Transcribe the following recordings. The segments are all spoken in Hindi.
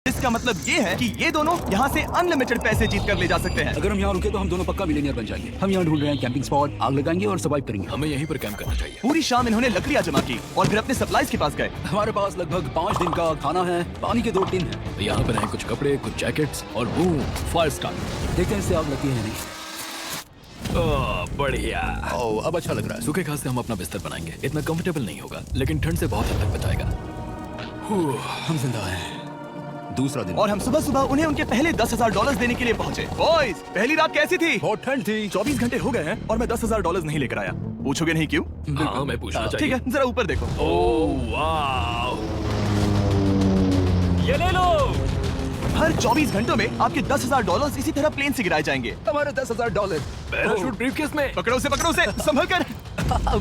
इसका मतलब ये है कि ये दोनों यहाँ से अनलिमिटेड पैसे जीत कर ले जा सकते हैं। अगर हम यहाँ रुके तो हम दोनों पक्का मिलियनियर बन जाएंगे। हम यहाँ ढूंढ रहे हैं कैंपिंग स्पॉट, आग लगाएंगे और सर्वाइव करेंगे। हमें यहीं पर कैंप करना चाहिए। पूरी शाम इन्होंने लकड़ियाँ जमा की और फिर अपने सप्लाईज के पास गए। हमारे पास लगभग 5 दिन का खाना है, पानी के 2 टिन है। तो यहाँ पर हैं कुछ कपड़े, कुछ जैकेट्स और बूम, फायर स्टार्ट। देखते हैं इससे आग लगती है या नहीं। बढ़िया। ओह, अब अच्छा लग रहा है। सूखे घास से हम अपना बिस्तर बनाएंगे। इतना कंफर्टेबल नहीं होगा, लेकिन ठंड से बहुत हद तक बचाएगा। हम जिंदा हैं। दूसरा दिन और हम सुबह सुबह उन्हें उनके पहले $10,000 देने के लिए पहुंचे। बॉयज, पहली रात कैसी थी? बहुत ठंड थी। 24 घंटे हो गए हैं और मैं $10,000 नहीं लेकर आया। पूछोगे नहीं क्यों? हाँ, मैं पूछना ठीक चाहिए। है, जरा ऊपर देखो। ओह वाह, ये ले लो। हर 24 घंटों में आपके $10,000 इसी तरह प्लेन से गिराए जाएंगे। हमारे $10,000। पैराशूट ब्रीफकेस में। पकड़ो से संभल कर।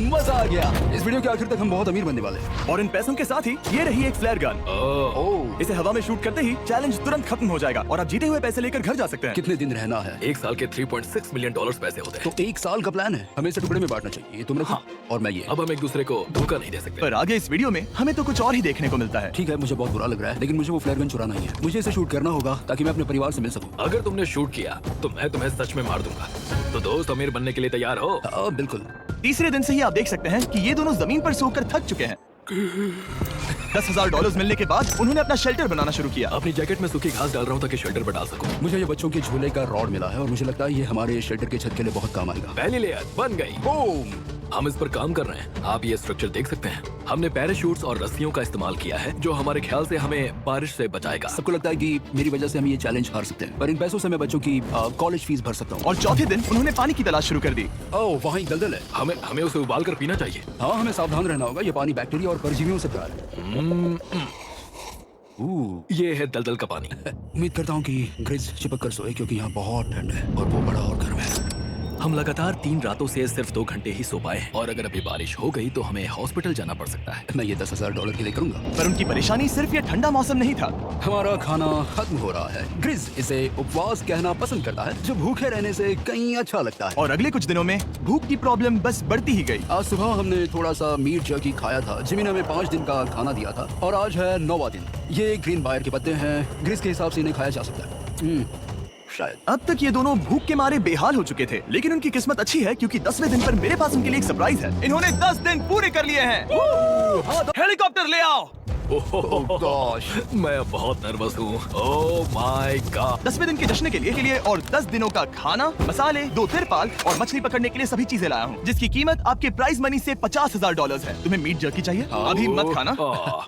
मजा आ गया। इस वीडियो के आखिर तक हम बहुत अमीर बनने वाले हैं। और इन पैसों के साथ ही ये रही एक फ्लेयर गन। ओह, इसे हवा में शूट करते ही चैलेंज तुरंत खत्म हो जाएगा और आप जीते हुए पैसे लेकर घर जा सकते हैं। कितने दिन रहना है? एक साल के $3.6 मिलियन पैसे होते हैं। तो 1 साल का प्लान है। हमें इसे टुकड़े में बांटना चाहिए। तुम रखो और मैं ये। अब हम एक दूसरे को धोखा नहीं दे सकते। पर आगे इस वीडियो में हमें तो कुछ और ही देखने को मिलता है। ठीक है, मुझे बहुत बुरा लग रहा है, लेकिन मुझे वो फ्लेयर गन चुराना ही है। मुझे इसे शूट करना होगा ताकि मैं अपने परिवार से मिल सकूं। अगर तुमने शूट किया तो मैं तुम्हें सच में मार दूंगा। तो दोस्त, अमीर बनने के लिए तैयार हो? बिल्कुल। तीसरे दिन से ही आप देख सकते हैं कि ये दोनों जमीन पर सोकर थक चुके हैं। $10,000 मिलने के बाद उन्होंने अपना शेल्टर बनाना शुरू किया। अपनी जैकेट में सूखी घास डाल रहा हूँ ताकि शेल्टर पर डाल सकूं। मुझे ये बच्चों के झूले का रॉड मिला है और मुझे लगता है ये हमारे शेल्टर के छत के लिए बहुत काम आएगा। पहली लेयर बन गई। बूम! हम इस पर काम कर रहे हैं। आप ये स्ट्रक्चर देख सकते हैं। हमने पैराशूट्स और रस्सियों का इस्तेमाल किया है, जो हमारे ख्याल से हमें बारिश से बचाएगा। सबको लगता है कि मेरी वजह से हम ये चैलेंज हार सकते हैं, पर इन पैसों से मैं बच्चों की कॉलेज फीस भर सकता हूँ। और चौथे दिन उन्होंने पानी की तलाश शुरू कर दी। ओह, वहाँ एक दलदल है। हमें उसे उबाल कर पीना चाहिए। हाँ, हमें सावधान रहना होगा। ये पानी बैक्टीरिया और परजीवियों से भरा है। ये है दलदल का पानी। उम्मीद करता हूँ कि ग्रिज चिपक कर सोए, क्योंकि यहाँ बहुत ठंड है और वो बड़ा और गर्म है। हम लगातार 3 रातों से सिर्फ 2 घंटे ही सो पाए हैं और अगर अभी बारिश हो गई तो हमें हॉस्पिटल जाना पड़ सकता है। मैं ये $10,000 के लिए करूंगा। पर उनकी परेशानी सिर्फ ये ठंडा मौसम नहीं था। हमारा खाना खत्म हो रहा है। ग्रिज इसे उपवास कहना पसंद करता है, जो भूखे रहने से कहीं अच्छा लगता है। और अगले कुछ दिनों में भूख की प्रॉब्लम बस बढ़ती ही गई। आज सुबह हमने थोड़ा सा मीट जर्की खाया था। जिमी ने हमें 5 दिन का खाना दिया था और आज है 9वां दिन। ये ग्रीन बायर के पत्ते हैं। ग्रिज के हिसाब से इन्हें खाया जा सकता है। शायद। अब तक ये दोनों भूख के मारे बेहाल हो चुके थे, लेकिन उनकी किस्मत अच्छी है क्योंकि 10वें दिन पर मेरे पास उनके लिए एक सरप्राइज है। इन्होंने 10 दिन पूरे कर लिए हैं। हेलीकॉप्टर ले आओ। गॉश, मैं बहुत नर्वस हूँ। Oh my god. 10वें दिन के जश्न के लिए और 10 दिनों का खाना, मसाले, 2 तिरपाल और मछली पकड़ने के लिए सभी चीजें लाया हूँ, जिसकी कीमत आपके प्राइज मनी से $50,000 है। तुम्हें मीट जर्की चाहिए? अभी मत खाना।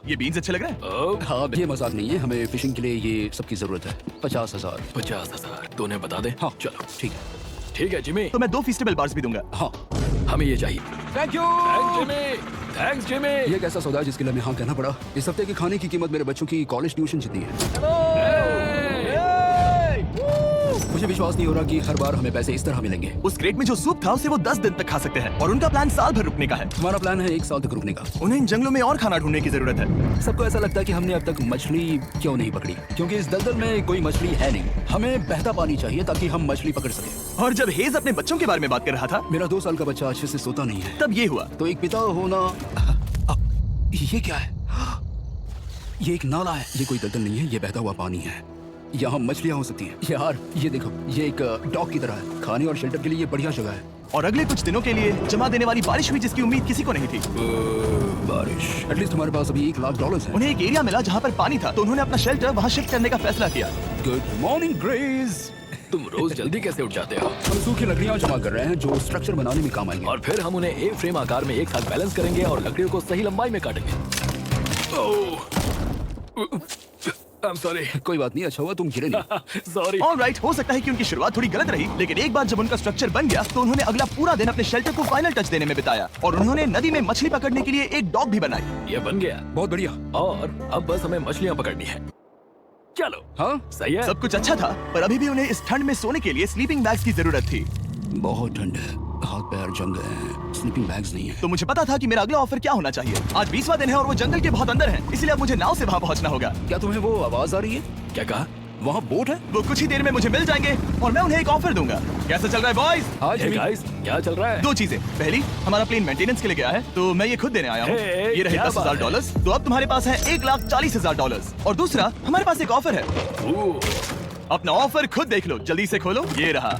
ये बीन्स अच्छे लग रहे हैं? हाँ, ये मजाक नहीं है। हमें फिशिंग के लिए ये सबकी जरूरत है। 50,000। 50,000 तो उन्हें बता दे। हाँ, चलो ठीक है। ठीक है जिमी, तो मैं 2 फीस्टेबल बार्स भी दूंगा। हाँ, हमें ये चाहिए। Thank you. Thanks Jimmy. ये एक ऐसा सौदा है जिसके लिए हमें हाँ कहना पड़ा। इस हफ्ते की खाने की कीमत मेरे बच्चों की कॉलेज ट्यूशन जितनी है। मुझे विश्वास नहीं हो रहा कि हर बार हमें पैसे इस तरह मिलेंगे। उस क्रेट में जो सूप था उसे वो 10 दिन तक खा सकते हैं और उनका प्लान साल भर रुकने का है। हमारा प्लान है 1 साल तक रुकने का। उन्हें इन जंगलों में और खाना ढूंढने की जरूरत है। सबको ऐसा लगता है कि हमने अब तक मछली क्यों नहीं पकड़ी, क्योंकि इस दलदल में कोई मछली है नहीं। हमें बहता पानी चाहिए ताकि हम मछली पकड़ सकें। और जब हेज अपने बच्चों के बारे में बात कर रहा था, मेरा 2 साल का बच्चा अच्छे से सोता नहीं है। तब ये हुआ। तो एक पिता होना। ये क्या है? ये एक नाला है। ये कोई दलदल नहीं है, ये बहता हुआ पानी है। यहाँ मछलियाँ हो सकती हैं। यार, ये देखो, ये एक डॉक की तरह है। खाने और शेल्टर के लिए ये बढ़िया जगह है। और अगले कुछ दिनों के लिए जमा देने वाली बारिश हुई जिसकी उम्मीद किसी को नहीं थी। बारिश। एटलीस्ट हमारे पास अभी $1,00,000 है। उन्हें एक एरिया मिला जहाँ पर पानी था, तो उन्होंने अपना शेल्टर वहाँ शिफ्ट करने का फैसला किया। Good morning grace. तुम रोज जल्दी कैसे उठ जाते हो? हम सूखी लकड़ियाँ जमा कर रहे हैं जो स्ट्रक्चर बनाने में काम आएंगे। और फिर हम उन्हें एक फ्रेम आकार में एक साथ बैलेंस करेंगे और लकड़ियों को सही लंबाई में काटेंगे। I'm sorry. कोई बात नहीं, अच्छा हुआ तुम गिरे नहीं। Sorry. ऑलराइट, हो सकता है कि उनकी शुरुआत थोड़ी गलत रही, लेकिन एक बार जब उनका स्ट्रक्चर बन गया तो उन्होंने अगला पूरा दिन अपने शेल्टर को फाइनल टच देने में बिताया और उन्होंने नदी में मछली पकड़ने के लिए एक डॉक भी बनाई। ये बन गया। बहुत बढ़िया। और अब बस हमें मछलियाँ पकड़नी है। चलो। हाँ, सही है। सब कुछ अच्छा था, पर अभी भी उन्हें इस ठंड में सोने के लिए स्लीपिंग बैग्स की जरूरत थी। बहुत ठंड है, हाथ पैर जम गए हैं, स्लीपिंग बैग्स नहीं है। तो मुझे पता था कि मेरा अगला ऑफर क्या होना चाहिए। आज 20वां दिन है और वो जंगल के बहुत अंदर है, इसलिए अब मुझे नाव से वहाँ पहुँचना होगा। क्या तुम्हें वो आवाज आ रही है? क्या कहा? वहाँ बोट है? वो कुछ ही देर में मुझे मिल जाएंगे और मैं उन्हें एक ऑफर दूंगा। कैसा चल रहा है बॉयज? हाँ Hey guys, क्या चल रहा है? दो चीजें। पहली, हमारा प्लेन मेंटेनेंस के लिए गया है तो मैं ये खुद देने आया हूँ। Hey, ये रहे क्या बात है? $10,000। तो अब तुम्हारे पास है $1,40,000। और दूसरा, हमारे पास एक ऑफर है। अपना ऑफर खुद देख लो, जल्दी से खोलो। ये रहा।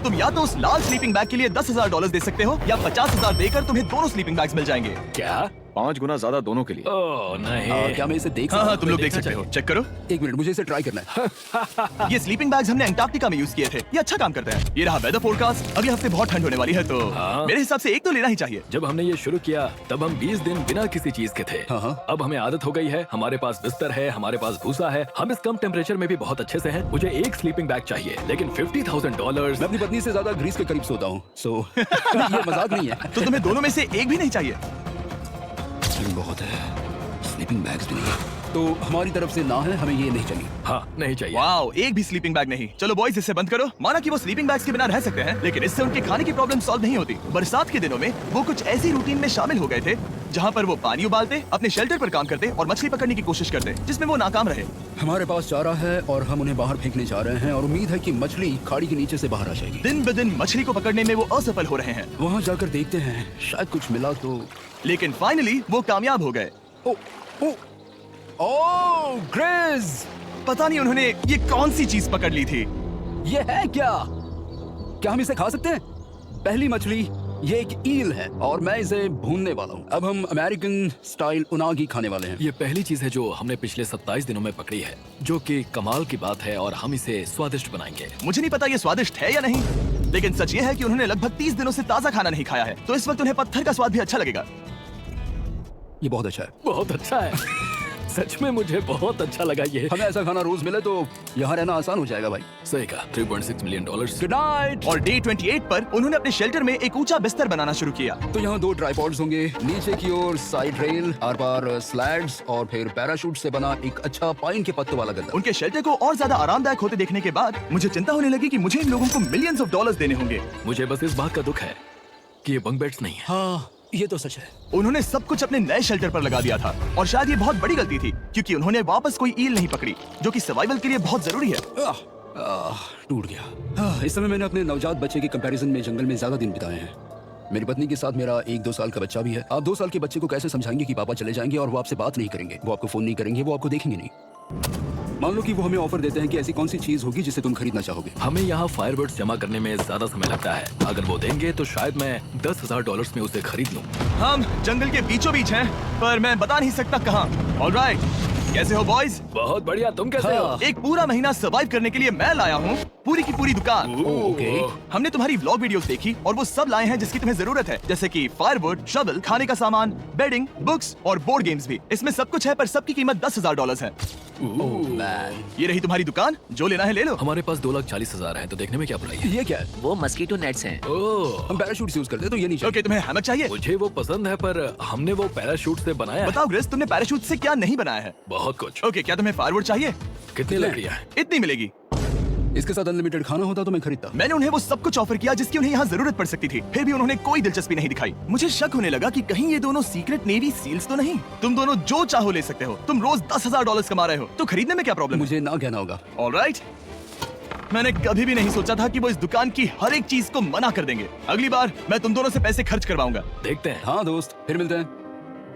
तुम या तो उस लाल स्लीपिंग बैग के लिए $10,000 दे सकते हो या 50,000 देकर तुम्हें दोनों स्लीपिंग बैग्स मिल जाएंगे। क्या? 5 गुना ज्यादा दोनों के लिए। ओह नहीं। क्या मैं इसे देख हाँ सकता हाँ, तुम लोग देखना देख सकते हो। चाहिए। चेक करो। एक मिनट, मुझे इसे ट्राई करना है। ये स्लीपिंग बैग्स हमने अंटार्कटिका में यूज किए थे। ये अच्छा काम करते हैं। ये रहा वेदर फोरकास्ट। अगले हफ्ते बहुत ठंड होने वाली है तो हाँ। मेरे हिसाब से एक तो लेना ही चाहिए। जब हमने ये शुरू किया तब हम 20 दिन बिना किसी चीज के थे। हाँ। अब हमें आदत हो गई है। हमारे पास बिस्तर है, हमारे पास भूसा है, हम इस कम टेम्परेचर में भी बहुत अच्छे से हैं। मुझे एक स्लीपिंग बैग चाहिए लेकिन $50,000। मैं अपनी पत्नी से ज्यादा ग्रीस के करीब सोता हूँ, सो ये मजाक नहीं है। तो तुम्हें दोनों में से एक भी नहीं चाहिए? बहुत है, स्लीपिंग बैग्स भी नहीं है। तो हमारी तरफ से ना है, हमें ये नहीं चाहिए। हाँ, नहीं चाहिए। वाओ, एक भी स्लीपिंग बैग नहीं। चलो बॉयज, इसे बंद करो। माना कि वो स्लीपिंग बैग्स के बिना रह सकते हैं, लेकिन इससे उनके खाने की प्रॉब्लम सॉल्व नहीं होती। बरसात के दिनों में वो कुछ ऐसी रूटीन में शामिल हो गए थे जहाँ पर वो पानी उबालते, अपने शेल्टर पर काम करते और मछली पकड़ने की कोशिश करते, जिसमें वो नाकाम रहे। हमारे पास चारा है और हम उन्हें बाहर फेंकने जा रहे हैं और उम्मीद है कि मछली खाड़ी के नीचे से बाहर आ जाएगी। दिन ब दिन मछली को पकड़ने में वो असफल हो रहे हैं, वहाँ जाकर देखते हैं, शायद कुछ मिला तो। लेकिन फाइनली वो कामयाब हो गए। ओ, ओ, ओ, ग्रेज! पता नहीं उन्होंने ये कौन सी चीज पकड़ ली थी। ये है क्या? क्या हम इसे खा सकते हैं? पहली मछली, ये एक ईल है और मैं इसे भूनने वाला हूँ। अब हम अमेरिकन स्टाइल उनागी खाने वाले हैं। ये पहली चीज है जो हमने पिछले 27 दिनों में पकड़ी है, जो कि कमाल की बात है और हम इसे स्वादिष्ट बनाएंगे। मुझे नहीं पता ये स्वादिष्ट है या नहीं, लेकिन सच ये है कि उन्होंने लगभग 30 दिनों से ताजा खाना नहीं खाया है, तो इस वक्त उन्हें पत्थर का स्वाद भी अच्छा लगेगा। ये बहुत अच्छा है। बहुत अच्छा है। सच में मुझे बहुत अच्छा लगा ये। हमें ऐसा खाना रोज मिले तो यहाँ रहना आसान हो जाएगा भाई। सही कहा। $3.6 मिलियन। Good night. और डे 28 पर उन्होंने अपने शेल्टर में एक ऊंचा बिस्तर बनाना शुरू किया। तो यहाँ 2 ट्राइपॉड्स होंगे, नीचे की ओर side rail, are par slides और फिर पैराशूट से बना एक अच्छा पाइन के पत्तों वाला गद्दा। उनके शेल्टर को और ज्यादा आरामदायक होते देखने के बाद मुझे चिंता होने लगी कि मुझे इन लोगों को मिलियंस ऑफ डॉलर्स देने होंगे। मुझे बस इस बात का दुख है कि ये बंक बेड्स नहीं है। हाँ, ये तो सच है। उन्होंने सब कुछ अपने नए शेल्टर पर लगा दिया था और शायद ये बहुत बड़ी गलती थी, क्योंकि उन्होंने वापस कोई ईल नहीं पकड़ी, जो कि सर्वाइवल के लिए बहुत जरूरी है। टूट गया। इस समय मैंने अपने नवजात बच्चे के कंपैरिजन में जंगल में ज्यादा दिन बिताए हैं। मेरी पत्नी के साथ मेरा 1-2 साल का बच्चा भी है। आप 2 साल के बच्चे को कैसे समझाएंगे कि पापा चले जाएंगे और वो आपसे बात नहीं करेंगे, वो आपको फोन नहीं करेंगे, वो आपको देखेंगे नहीं। मान लो कि वो हमें ऑफर देते हैं कि ऐसी कौन सी चीज होगी जिसे तुम खरीदना चाहोगे। हमें यहाँ फायरवर्ड्स जमा करने में ज्यादा समय लगता है। अगर वो देंगे तो शायद मैं $10,000 में उसे खरीद लूँ। हम जंगल के बीचों बीच हैं, पर मैं बता नहीं सकता कहाँ। ऑलराइट, कैसे हो बॉयज? बहुत बढ़िया। तुम कैसे हो? एक पूरा महीना सर्वाइव करने के लिए मैं लाया हूँ पूरी की पूरी दुकान। ओके। हमने तुम्हारी व्लॉग वीडियोस देखी और वो सब लाए हैं जिसकी तुम्हें जरूरत है, जैसे कि फायरवुड, शवल, खाने का सामान, बेडिंग, बुक्स और बोर्ड गेम्स भी। इसमें सब कुछ है, पर सबकी कीमत $10,000 है। ये रही तुम्हारी दुकान, जो लेना है ले लो। हमारे पास 2,40,000 है, तो देखने में क्या बुराई है? ये क्या है? वो मस्कीटो नेट्स हैं। ओह, हम पैराशूट यूज करते हैं तो ये नहीं चाहिए। ओके, तुम्हें हैमक चाहिए? मुझे वो पसंद है, पर हमने वो पैराशूट से बनाया है। बताओ ग्रेस, तुमने पैराशूट से क्या नहीं बनाया है? बहुत कुछ। ओके, क्या तुम्हें फायरवुड चाहिए? कितनी लकड़ियाँ हैं? इतनी मिलेगी। इसके साथ अनलिमिटेड खाना होता तो मैं खरीदता। मैंने उन्हें वो सब कुछ ऑफर किया जिसकी उन्हें यहाँ जरूरत पड़ सकती थी, फिर भी उन्होंने कोई दिलचस्पी नहीं दिखाई। मुझे शक होने लगा कि कहीं ये दोनों सीक्रेट नेवी सील्स तो नहीं। तुम दोनों जो चाहो ले सकते हो, तुम रोज $10,000 कमा रहे हो, तो खरीदने में क्या प्रॉब्लम है? मुझे ना कहना होगा। ऑलराइट। मैंने कभी भी नहीं सोचा था कि वो इस दुकान की हर एक चीज को मना कर देंगे। अगली बार मैं तुम दोनों से पैसे खर्च करवाऊंगा। देखते हैं। हाँ दोस्त, फिर मिलते हैं।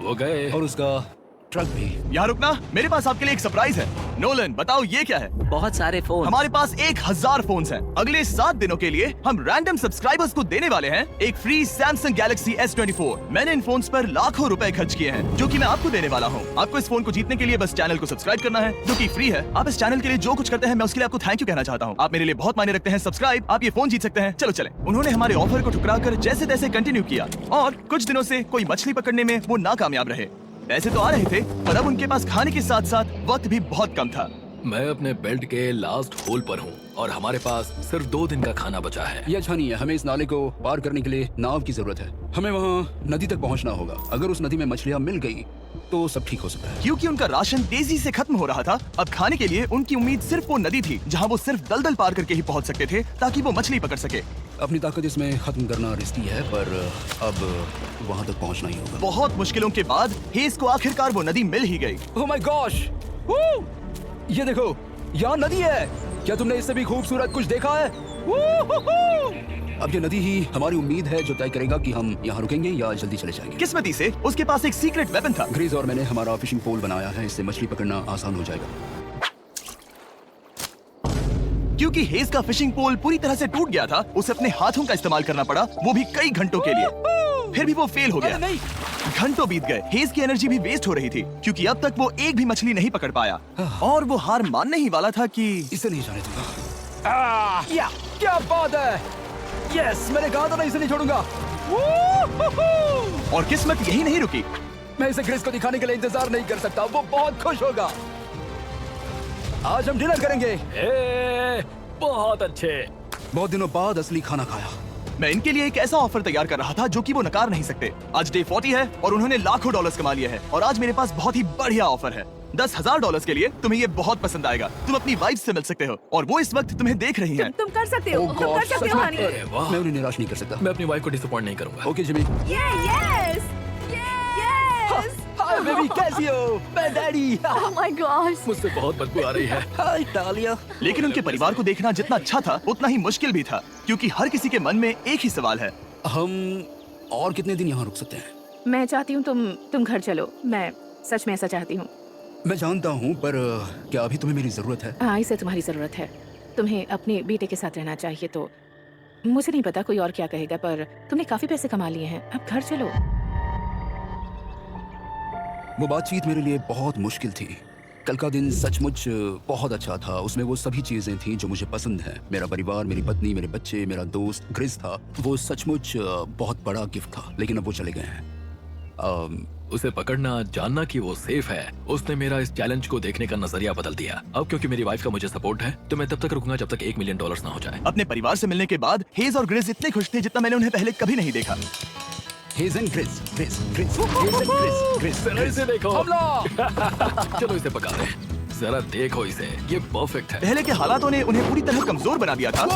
वो गए। और उसका ट्रक भी। यहाँ रुकना, मेरे पास आपके लिए एक सरप्राइज है। नोलन, बताओ ये क्या है? बहुत सारे फोन। हमारे पास 1000 फोन्स हैं। अगले 7 दिनों के लिए हम रैंडम सब्सक्राइबर्स को देने वाले हैं एक फ्री Samsung Galaxy S24। मैंने इन फोन्स पर लाखों रुपए खर्च किए हैं, जो कि मैं आपको देने वाला हूँ। आपको इस फोन को जीतने के लिए बस चैनल को सब्सक्राइब करना है, जो कि फ्री है। आप इस चैनल के लिए जो कुछ करते हैं, मैं उसके लिए आपको थैंक यू कहना चाहता हूँ। आप मेरे लिए बहुत मायने रखते हैं। सब्सक्राइब, आप ये फोन जीत सकते हैं। चलो चले। उन्होंने हमारे ऑफर को ठुकरा कर जैसे तैसे कंटिन्यू किया और कुछ दिनों से कोई मछली पकड़ने में वो नाकामयाब रहे। पैसे तो आ रहे थे, पर अब उनके पास खाने के साथ साथ वक्त भी बहुत कम था। मैं अपने बेल्ट के लास्ट होल पर हूँ और हमारे पास सिर्फ 2 दिन का खाना बचा है। ये अच्छा नहीं है। हमें इस नाले को पार करने के लिए नाव की जरूरत है। हमें वहाँ नदी तक पहुँचना होगा। अगर उस नदी में मछलियाँ मिल गई तो सब ठीक हो सकता है। क्योंकि उनका राशन तेजी से खत्म हो रहा था, अब खाने के लिए उनकी उम्मीद सिर्फ वो नदी थी, जहाँ वो सिर्फ दलदल पार करके ही पहुँच सकते थे, ताकि वो मछली पकड़ सके। अपनी ताकत इसमें खत्म करना रिस्की है, पर अब वहाँ तक पहुँचना ही होगा। बहुत मुश्किलों के बाद हेस को आखिरकार वो नदी मिल ही गई। Oh my gosh! ये देखो, यहाँ नदी है। क्या तुमने इससे भी खूबसूरत कुछ देखा है? अब ये नदी ही हमारी उम्मीद है जो तय करेगा कि हम यहाँ रुकेंगे या जल्दी चले जाएंगे। किस्मती से उसके पास एक सीक्रेट वेपन था। ग्रीज और मैंने हमारा फिशिंग पोल बनाया है, इससे मछली पकड़ना आसान हो जाएगा। क्योंकि हेज का फिशिंग पोल पूरी तरह से टूट गया था, उसे अपने हाथों का इस्तेमाल करना पड़ा, वो भी कई घंटों के लिए। फिर भी वो फेल हो गया। अरे नहीं। घंटों बीत गए, हेज की एनर्जी भी वेस्ट हो रही थी क्योंकि अब तक वो एक भी मछली नहीं पकड़ पाया और वो हार मानने ही वाला था कि इसे नहीं जाने दूंगा। क्या बात है। यस, मैंने कहा था ना इसे नहीं छोड़ूंगा। और किस्मत यही नहीं रुकी। मैं इसे ग्रेस को दिखाने के लिए इंतजार नहीं कर सकता, वो बहुत खुश होगा। आज हम डिनर करेंगे। बहुत अच्छे। बहुत दिनों बाद असली खाना खाया। मैं इनके लिए एक ऐसा ऑफर तैयार कर रहा था जो कि वो नकार नहीं सकते। आज डे 40 है और उन्होंने लाखों डॉलर्स कमा लिए हैं और आज मेरे पास बहुत ही बढ़िया ऑफर है। $10,000 के लिए तुम्हें ये बहुत पसंद आएगा। तुम अपनी वाइफ से मिल सकते हो और वो इस वक्त तुम्हें देख रही हैं। तुम कर सकते हो, Oh तुम God, कर सकते सच हो में? हनी। अरे वाह, मैं उन्हें निराश नहीं कर सकता। मैं अपनी वाइफ को डिसअपॉइंट नहीं करूंगा। Okay Jimmy. Yes yes. Hi baby, कैसी हो? मैं डैडी। Oh my God. मुझसे बहुत बदबू आ रही है। हाय डालिया। लेकिन उनके परिवार को देखना जितना अच्छा था उतना ही मुश्किल भी था क्योंकि हर किसी के मन में एक ही सवाल है। हम और कितने दिन यहाँ रुक सकते हैं? मैं चाहती हूँ तुम घर चलो। मैं सच में ऐसा चाहती हूँ। मैं जानता हूँ, पर क्या अभी तुम्हें मेरी जरूरत है? हाँ, इसे तुम्हारी जरूरत है। तुम्हें अपने बेटे के साथ रहना चाहिए। तो मुझे नहीं पता कोई और क्या कहेगा, पर तुमने काफी पैसे कमा लिए हैं, अब घर चलो। वो बातचीत मेरे लिए बहुत मुश्किल थी। कल का दिन सचमुच बहुत अच्छा था। उसमें वो सभी चीजें थी जो मुझे पसंद हैं। मेरा परिवार, मेरी पत्नी, मेरे बच्चे, मेरा दोस्त ग्रिस था। वो सचमुच बहुत बड़ा गिफ्ट था, लेकिन अब वो चले गए हैं। उसे पकड़ना, जानना कि वो सेफ है, उसने मेरा इस चैलेंज को देखने का नजरिया बदल दिया। अब क्योंकि मेरी वाइफ का मुझे सपोर्ट है तो मैं तब तक रुकूंगा जब तक $1 मिलियन ना हो जाए। अपने परिवार से मिलने के बाद हेज और ग्रिस इतने खुश थे जितना मैंने उन्हें पहले कभी नहीं देखा। Hedge and Grease, Grease, Grease, Hedge and Grease, Grease, जरा इसे देखो। हमला! चलो इसे पका दे। जरा देखो इसे, ये परफेक्ट है। पहले के हालातों ने उन्हें पूरी तरह कमजोर बना दिया था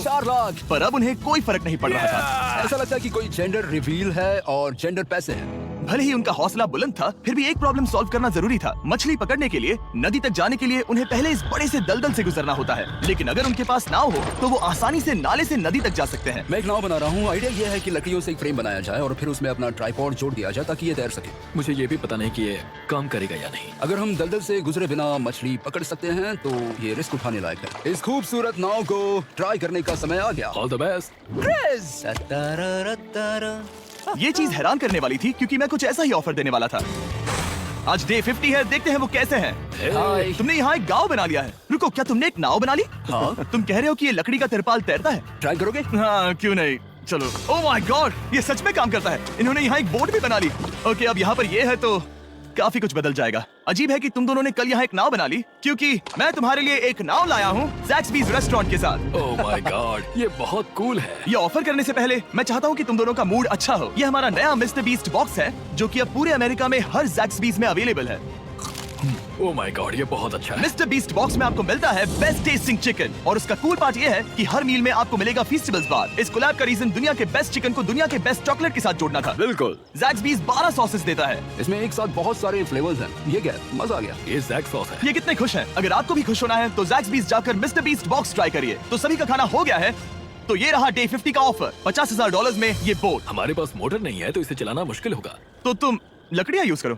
4 लाख। पर अब उन्हें कोई फर्क नहीं पड़ रहा था। ऐसा लगता है कि कोई जेंडर रिवील है और जेंडर पैसे हैं। भले ही उनका हौसला बुलंद था, फिर भी एक प्रॉब्लम सॉल्व करना जरूरी था। मछली पकड़ने के लिए नदी तक जाने के लिए उन्हें पहले इस बड़े से दलदल से गुजरना होता है, लेकिन अगर उनके पास नाव हो तो वो आसानी से नाले से नदी तक जा सकते हैं। मैं एक नाव बना रहा हूँ। आइडिया ये है कि लकड़ियों से एक फ्रेम बनाया जाए और फिर उसमें अपना ट्राइपॉड जोड़ दिया जाए ताकि ये तैर सके। मुझे ये भी पता नहीं कि ये काम करेगा या नहीं। अगर हम दलदल से गुजरे बिना मछली पकड़ सकते हैं तो ये रिस्क उठाने लायक है। इस खूबसूरत नाव को ट्राई करने का समय आ गया। All the best. ग्रिस! ये चीज हैरान करने वाली थी क्योंकि मैं कुछ ऐसा ही ऑफर देने वाला था। आज डे 50 है, देखते हैं वो कैसे हैं। हाय। तुमने यहाँ एक गांव बना लिया है। रुको, क्या तुमने एक नाव बना ली? हाँ। तुम कह रहे हो कि ये लकड़ी का तिरपाल तैरता है? ट्राई करोगे? हाँ, क्यों नहीं। चलो। ओह माय गॉड, ये सच में काम करता है। इन्होंने यहाँ एक बोट भी बना ली। ओके, अब यहाँ पर ये है तो काफी कुछ बदल जाएगा। अजीब है कि तुम दोनों ने कल यहाँ एक नाव बना ली क्योंकि मैं तुम्हारे लिए एक नाव लाया हूँ ज़ैक्सबीज़ रेस्टोरेंट के साथ। ओह माय गॉड, ये बहुत कूल है। ये ऑफर करने से पहले मैं चाहता हूँ कि तुम दोनों का मूड अच्छा हो। ये हमारा नया मिस्टर बीस्ट बॉक्स है जो कि अब पूरे अमेरिका में हर ज़ैक्सबीज़ में अवेलेबल है। ओह माय गॉड, ये बहुत अच्छा है। मिस्टर बीस्ट बॉक्स में आपको मिलता है बेस्ट टेस्टिंग चिकन और उसका कूल पार्ट ये है कि हर मील में आपको मिलेगा फेस्टिवल्स बार। इस कोलैब का रीजन दुनिया के बेस्ट चिकन को दुनिया के बेस्ट चॉकलेट के साथ जोड़ना था। बिल्कुल। ज़ैक्सबीज़ 12 सॉसेस देता है। इसमें एक साथ बहुत सारे फ्लेवर्स हैं। ये क्या है? मजा आ गया। ये जैक सॉस है। ये कितने खुश हैं। अगर आपको भी खुश होना है तो ज़ैक्सबीज़ जाकर मिस्टर बीस्ट बॉक्स ट्राई करिए। तो सभी का खाना हो गया है तो ये रहा डे 50 का ऑफर। $50,000 में ये बोट। हमारे पास मोटर नहीं है तो इसे चलाना मुश्किल होगा। तो तुम लकड़ियाँ यूज करो।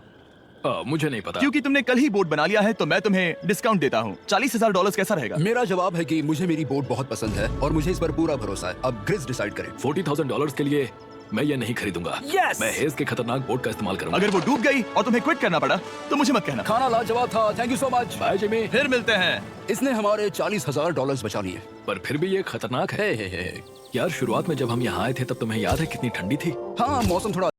मुझे नहीं पता। क्योंकि तुमने कल ही बोट बना लिया है तो मैं तुम्हें डिस्काउंट देता हूँ। $40,000 कैसा रहेगा? मेरा जवाब है कि मुझे मेरी बोट बहुत पसंद है और मुझे इस पर पूरा भरोसा है। अब ग्रिस डिसाइड करें। $40,000 के लिए मैं ये नहीं खरीदूंगा। Yes! मैं हेज के खतरनाक बोट का इस्तेमाल करूंगा। अगर वो डूब गई और तुम्हें क्विट करना पड़ा तो मुझे मत कहना। खाना लाजवाब था। Thank you so much. Bye Jimmy. फिर मिलते हैं। इसने हमारे $40,000 बचा लिए। पर फिर भी ये खतरनाक है। यार, शुरुआत में जब हम यहाँ आए थे तब तुम्हें याद है कितनी ठंडी थी? हाँ, मौसम थोड़ा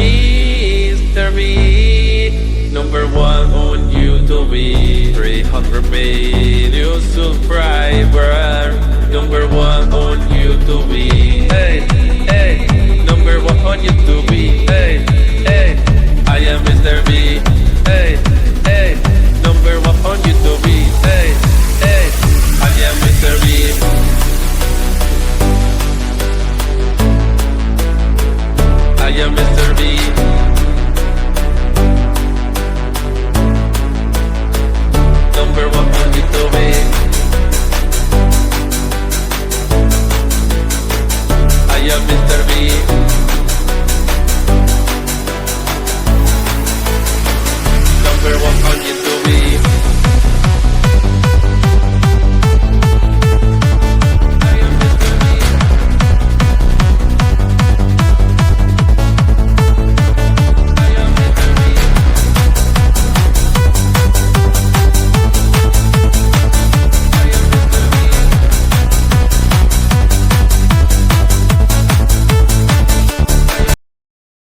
Mr. B, number one on YouTube, 300 million subscribers, number one on YouTube, hey, hey, number one on YouTube, hey, hey, I am Mr. B, hey, hey, number one on YouTube, hey, hey, I am Mr. B. I am Mr. B. Number one on YouTube. I am Mr. B. Number one on YouTube. I am Mr. B. I am Mr. B.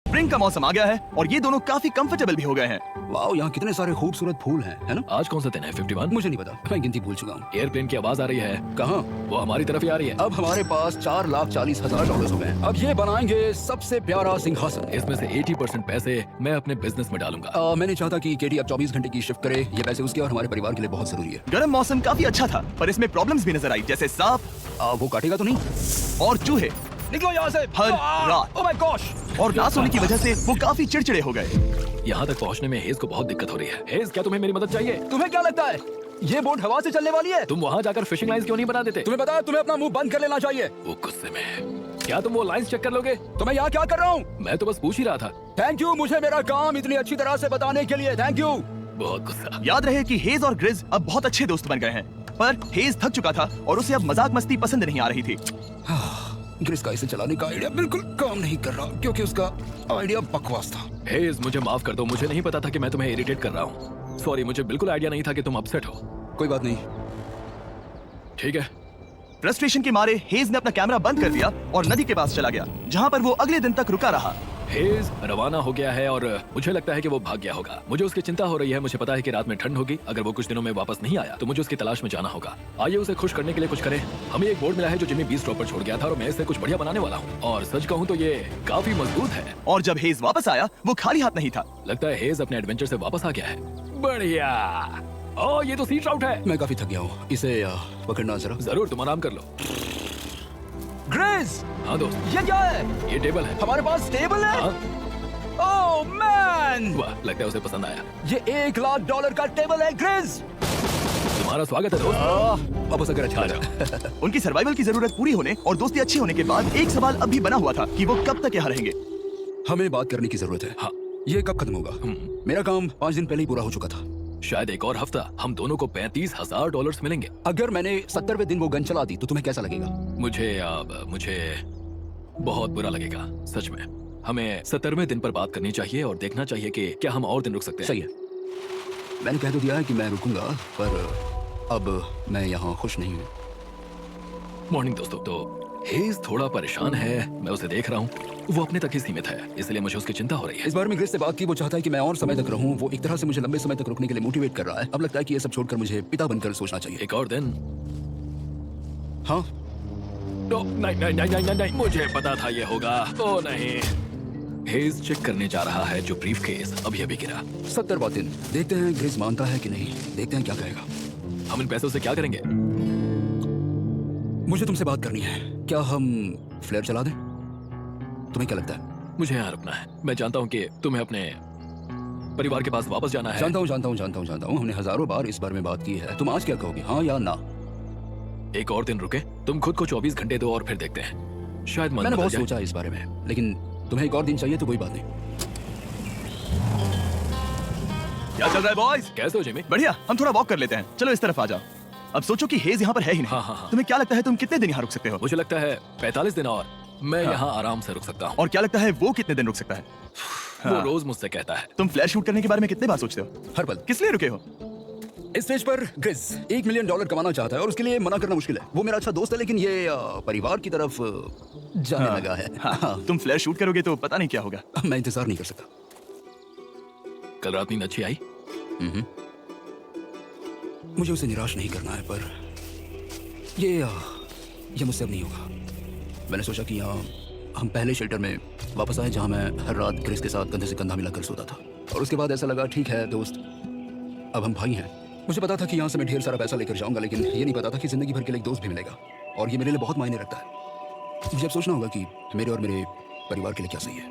Spring का मौसम आ गया है और ये दोनों काफी कंफर्टेबल भी हो गए हैं। वाओ, यहाँ कितने सारे खूबसूरत फूल हैं, है ना? आज कौन सा दिन है? 51? मुझे नहीं पता, मैं गिनती भूल चुका हूँ। एयरप्लेन की आवाज आ रही है। कहाँ? वो हमारी तरफ ही आ रही है। अब हमारे पास $4,40,000 हो गए हैं। अब ये बनाएंगे सबसे प्यारा सिंहासन। इसमें से 80% पैसे मैं अपने बिजनेस में डालूंगा। मैं नहीं चाहता कि केटी अब 24 घंटे की शिफ्ट करे। ये पैसे उसके और हमारे परिवार के लिए बहुत जरूरी है। गर्म मौसम काफी अच्छा था, पर इसमें प्रॉब्लम्स भी नजर आई, जैसे सांप वो काटेगा तो नहीं? और चूहे निकलो यहाँ से हर रात। Oh my gosh! और ना सोने की वजह से वो काफी चिड़चिड़े हो गए। यहाँ तक पहुँचने में हेज को बहुत दिक्कत हो रही है। हेज, क्या तुम्हें मेरी मदद चाहिए? तुम्हें क्या लगता है ये बोट हवा से चलने वाली है? तुम वहाँ जाकर फिशिंग लाइंस क्यों नहीं बना देते? तुम्हें पता है तुम्हें अपना मुंह बंद कर लेना चाहिए। वो गुस्से में। क्या तुम वो लाइंस चेक कर लोगे? तो मैं यहाँ क्या कर रहा हूँ? मैं तो बस पूछ ही रहा था। थैंक यू मुझे मेरा काम इतनी अच्छी तरह से बताने के लिए। Thank you. बहुत गुस्सा। याद रहे कि हेज और ग्रिज अब बहुत अच्छे दोस्त बन गए हैं, पर हेज थक चुका था और उसे अब मजाक मस्ती पसंद नहीं आ रही थी। ग्रिस का इसे चलाने का आइडिया बिल्कुल काम नहीं कर रहा क्योंकि उसका आइडिया बकवास था। हेज, मुझे माफ कर दो, मुझे नहीं पता था कि मैं तुम्हें इरिटेट कर रहा हूँ। सॉरी, मुझे बिल्कुल आइडिया नहीं था कि तुम अपसेट हो। कोई बात नहीं। ठीक है। फ्रस्ट्रेशन के मारे हेज ने अपना कैमरा बंद कर दिया और नदी के पास चला गया, जहाँ पर वो अगले दिन तक रुका रहा। हेज रवाना हो गया है और मुझे लगता है कि वो भाग गया होगा। मुझे उसकी चिंता हो रही है। मुझे पता है कि रात में ठंड होगी। अगर वो कुछ दिनों में वापस नहीं आया तो मुझे उसकी तलाश में जाना होगा। आइए उसे खुश करने के लिए कुछ करें। हमें एक बोर्ड मिला है जो जिम्मी बीच ड्रॉप पर छोड़ गया था और मैं इससे कुछ बढ़िया बनाने वाला हूँ। और सच कहूँ तो ये काफी मजबूत है। और जब हेज वापस आया वो खाली हाथ नहीं था। लगता है हेज अपने एडवेंचर से वापस आ गया है। बढ़िया। ओह, ये तो सी ट्राउट है। मैं काफी थक गया हूँ, इसे पकड़ना जरा। जरूर, तुम आराम कर लो। ग्रेस, हाँ दोस्त, ये क्या है? ये टेबल है। हमारे पास टेबल है? हाँ? ओह मैन, वाह, लगता है उसे पसंद आया। ये $1,00,000 का टेबल है ग्रेस। तुम्हारा स्वागत है दोस्त। अब उसे घर अच्छा उनकी सर्वाइवल की जरूरत पूरी होने और दोस्ती अच्छी होने के बाद एक सवाल अब भी बना हुआ था कि वो कब तक यहाँ रहेंगे। हमें बात करने की जरूरत है। हाँ। ये कब खत्म होगा? मेरा काम 5 दिन पहले ही पूरा हो चुका था। शायद एक और हफ्ता। हम दोनों को $35,000 मिलेंगे। अगर मैंने 70वें दिन वो गन चला दी तो तुम्हें कैसा लगेगा? मुझे बहुत बुरा लगेगा, सच में। हमें 70वें दिन पर बात करनी चाहिए और देखना चाहिए कि क्या हम और दिन रुक सकते हैं। सही है, मैंने कह तो दिया है कि मैं रुकूंगा, पर अब मैं यहाँ खुश नहीं हूँ। मॉर्निंग दोस्तों। तो हेज थोड़ा परेशान है, मैं उसे देख रहा हूँ। वो अपने तक ही सीमित है, इसलिए मुझे उसकी चिंता हो रही है। इस बार में ग्रेस से बात की, वो चाहता है कि मैं और समय तक रहूं। वो एक तरह से मुझे लंबे समय तक रुकने के लिए मोटिवेट कर रहा है। अब लगता है कि ये सब छोड़कर मुझे पिता बनकर सोचना चाहिए। एक और दिन? हाँ, नहीं, मुझे पता था ये होगा। ओ नहीं। हेज चेक करने जा रहा है जो ब्रीफ केस अभी गिरा। 70वां दिन। देखते हैं ग्रेस मानता है कि नहीं। देखते हैं क्या कहेगा। हम इन पैसों से क्या करेंगे? मुझे तुमसे बात करनी है। क्या हम फ्लेयर चला दें? तुम्हें क्या लगता है? मुझे यहाँ रुकना है। मैं जानता हूँ कि तुम्हें अपने परिवार के पास वापस जाना है। जानता हूँ। हमने हजारों बार इस बारे में बात की है। तुम आज क्या कहोगे, हाँ या ना? एक और दिन रुके। तुम खुद को 24 घंटे दो और फिर देखते हैं। शायद मन मैंने बदल बहुत जाए। सोचा इस बारे में, लेकिन तुम्हें एक और दिन चाहिए तो कोई बात नहीं। क्या चल रहा है बॉयज? कैसे हो जिमी? बढ़िया। हम थोड़ा वॉक कर लेते हैं। चलो इस तरफ आ जाओ। अब सोचो कि हेज यहाँ पर है ही नहीं। हाँ। तुम्हें क्या लगता है तुम कितने दिन यहाँ रुक सकते हो? मुझे लगता है 45 दिन और मैं यहाँ आराम से रुक सकता हूँ। और क्या लगता है वो कितने दिन रुक सकता है? वो रोज मुझसे कहता है। तुम फ्लैश शूट करने के बारे में कितने बार सोचते हो? हर पल। किस लिए रुके हो? इस स्टेज पर ग्रिस $1 मिलियन कमाना चाहता है और उसके लिए मना करना मुश्किल है। वो मेरा अच्छा दोस्त है लेकिन ये परिवार की तरफ जाने लगा है। हाँ, तुम फ्लैश शूट करोगे तो पता नहीं क्या होगा। मैं इंतजार नहीं कर सकता। कल रात नींद अच्छी आई? मुझे उसे निराश नहीं करना है, पर ये मुझसे अब नहीं होगा। मैंने सोचा कि हम पहले शेल्टर में वापस आए जहां मैं हर रात ग्रिस के साथ कंधे से कंधा मिलाकर सोता था। और उसके बाद ऐसा लगा ठीक है दोस्त, अब हम भाई हैं। मुझे पता था कि यहाँ से मैं ढेर सारा पैसा लेकर जाऊंगा, लेकिन ये नहीं पता था कि जिंदगी भर के लिए एक दोस्त भी मिलेगा। और ये मेरे लिए बहुत मायने रखता है। मुझे अब सोचना होगा कि मेरे और मेरे परिवार के लिए क्या सही है।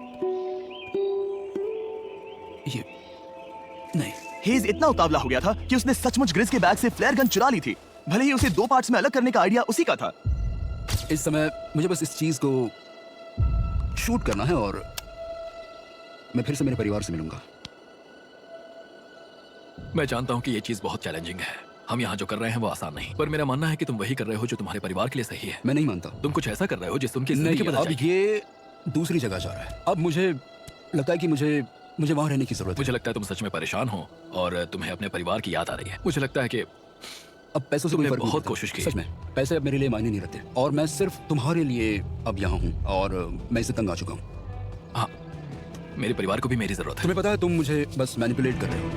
ये नहीं, हेज इतना उतावला हो गया था कि उसने सचमुच ग्रिस के बैग से फ्लेयर गन चुरा ली थी, भले ही उसे 2 पार्ट्स में अलग करने का आइडिया उसी का था। इस समय मुझे बस इस चीज को शूट करना है और मैं फिर से मेरे परिवार से मिलूंगा। मैं जानता हूँ कि ये चीज बहुत चैलेंजिंग है। हम यहाँ जो कर रहे हैं वो आसान नहीं, पर मेरा मानना है कि तुम वही कर रहे हो जो तुम्हारे परिवार के लिए सही है। मैं नहीं मानता। तुम कुछ ऐसा कर रहे हो जिससे उनकी जिंदगी नहीं, बदल अब जाएगी। ये दूसरी जगह जा रहा है। अब मुझे लगता है कि मुझे वहां रहने की जरूरत है। मुझे लगता है तुम सच में परेशान हो और तुम्हें अपने परिवार की याद आ रही है। मुझे लगता है कि अब पैसों से कोई तुमने फर्क नहीं बहुत पड़ता। कोशिश की। सच में पैसे अब मेरे लिए मायने नहीं रखते और मैं सिर्फ तुम्हारे लिए अब यहाँ हूँ और मैं इसे तंग आ चुका हूँ। हाँ, मेरे परिवार को भी मेरी जरूरत है। तुम्हें पता है तुम मुझे बस मैनिपुलेट कर रहे हो।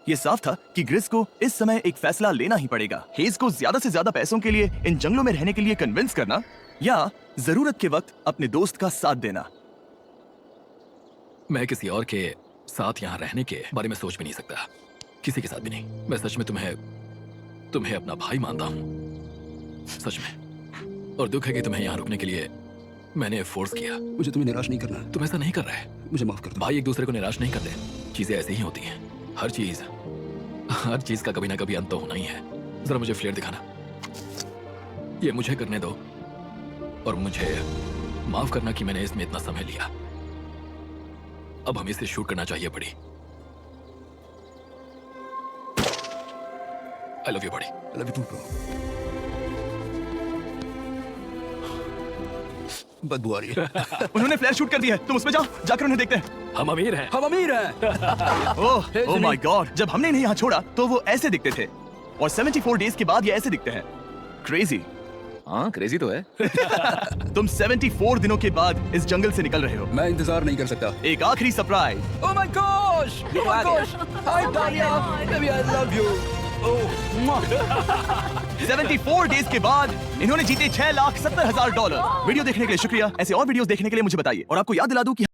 ये साफ था कि ग्रिस को इस समय एक फैसला लेना ही पड़ेगा। हेज को ज्यादा से ज्यादा पैसों के लिए इन जंगलों में रहने के लिए कन्विंस करना या जरूरत के वक्त अपने दोस्त का साथ देना। मैं किसी और के साथ यहाँ रहने के बारे में सोच भी नहीं सकता, किसी के साथ भी नहीं। मैं सच में तुम्हें अपना भाई मानता हूँ, सच में। और दुख है कि तुम्हें यहाँ रुकने के लिए मैंने फोर्स किया। मुझे तुम्हें निराश नहीं करना है। तुम ऐसा नहीं कर रहे। मुझे माफ कर दो। भाई एक दूसरे को निराश नहीं करते, चीजें ऐसे ही होती हैं। हर चीज का कभी ना कभी अंत तो होना ही है। जरा मुझे फ्लेयर दिखाना। ये मुझे करने दो और मुझे माफ करना कि मैंने इसमें इतना समय लिया। अब हमें इसे शूट करना चाहिए बड़ी। आई लव यू बड़ी। I love you too, bro. बदबू आ रही है। उन्होंने फ्लैश शूट कर दिया है, तुम उसमें जाओ, जाकर उन्हें देखते हैं। हम अमीर हैं। हम अमीर हैं। ओह माय गॉड, जब हमने इन्हें यहाँ छोड़ा तो वो ऐसे दिखते थे और 74 डेज के बाद ये ऐसे दिखते हैं। क्रेजी। हाँ क्रेजी तो है। तुम 74 दिनों के बाद इस जंगल से निकल रहे हो। मैं इंतजार नहीं कर सकता। एक आखिरी surprise. Oh my gosh! Oh my gosh! Hi, Talia. Baby, I love you. Oh, 74 days के बाद इन्होंने जीते $6,70,000। वीडियो देखने के लिए शुक्रिया। ऐसे और वीडियोस देखने के लिए मुझे बताइए और आपको याद दिला दूं कि